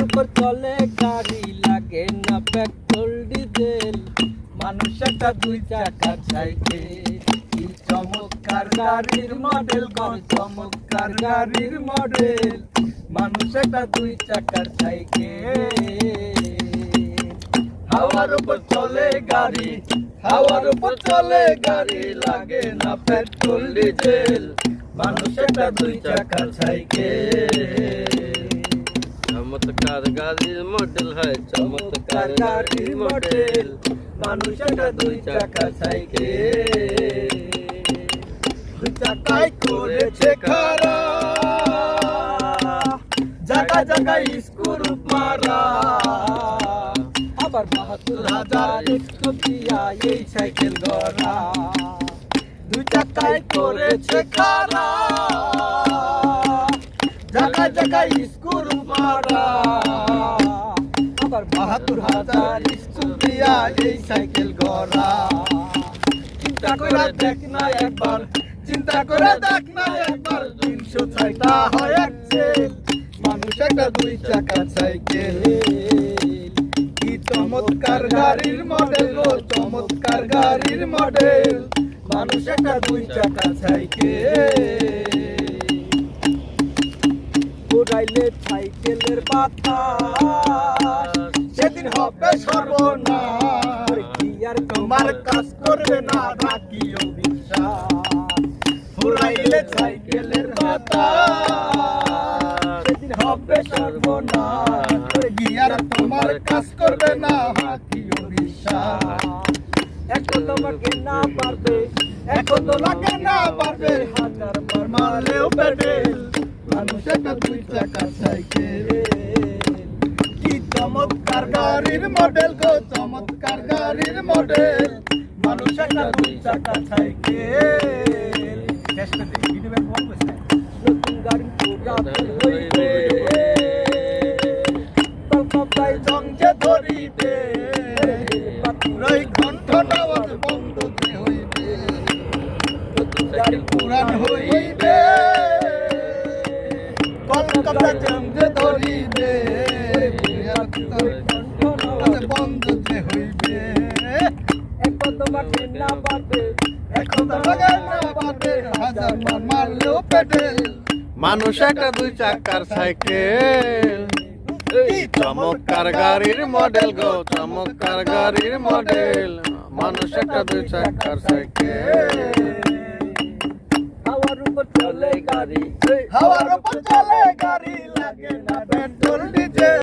উপর চলে গাড়ি লাগে না পেট্রোল ডিজেল, মানুষ একটা দুই চাকার সাইকেল। কি চমৎকার গাড়ির মডেল, কোন চমৎকার গাড়ির মডেল, মানুষ একটা দুই চাকার সাইকেল। হাওয়ার উপর চলে গাড়ি, হাওয়ার উপর চলে গাড়ি লাগে না পেট্রোল ডিজেল, মানুষ একটা দুই চাকার সাইকেল। চমৎকার গাড়ির মডেল হয়, চমৎকার গাড়ির মডেল, মানুষ একটা দুই চাকার সাইকেল। দুই চাকায় করেছে খাড়া, জায়গা জায়গায় স্ক্রু মারা, আবার ৭২,০০০ একশো দিয়া এই সাইকেল গড়া। দুই চাকায় করেছে খাড়া, জায়গায় জায়গায় স্ক্রু মারা, আবার ৭২,০০০ স্ক্রু দিয়া এই সাইকেল গড়া। চিন্তা করে দেখ না একবার, চিন্তা করে দেখ না একবার, ৩০৬টা হয় একচেল, মানুষ একটা দুই চাকার সাইকেল। কি চমৎকার গাড়ির মডেল গো, চমৎকার গাড়ির মডেল, মানুষ একটা দুই চাকার সাইকেল। ঘুরাইলে সাইকেলের বাতাস সেদিন হবে সর্বনাশ, কি আর তোমার কাজ করবে না রাখিও বিশ্বাস। ঘুরাইলে সাইকেলের বাতাস সেদিন হবে সর্বনাশ, কি আর তোমার কাজ করবে না রাখিও বিশ্বাস। এখন তোমাকে না পারবে, এখন তোমাকে না পারবে, হাজার বার মারলেও পেডেল, মানুষ একটা দুই চাকার সাইকেল। কি চমৎকার গাড়ির মডেল গো, চমৎকার গাড়ির মডেল, মানুষ একটা দুই চাকার সাইকেল। নতুন গাড়ি হইবে, তল্পায় জং যে ধরিবে, পাতুরাই কণ্ঠ নাওয়াজ বন্ধ যে হইবে। নতুন গাড়ি পুরান হইবে, কলকাতা জং যে ধরিবে, বন্ধ যে হইবে। এখন তোমাকে না পারবে, এখন তোমাকে না পারবে, হাজার বার মারলেও পেডেল, মানুষ একটা দুই চাকার সাইকেল। কি চমৎকার গাড়ির মডেল গো, চমৎকার গাড়ির মডেল, মানুষ একটা দুই চাকার সাইকেল। হাওয়ার উপর চলে গাড়ি, হাওয়ার উপর চলে গাড়ি লাগে না পেট্রোল ডিজেল।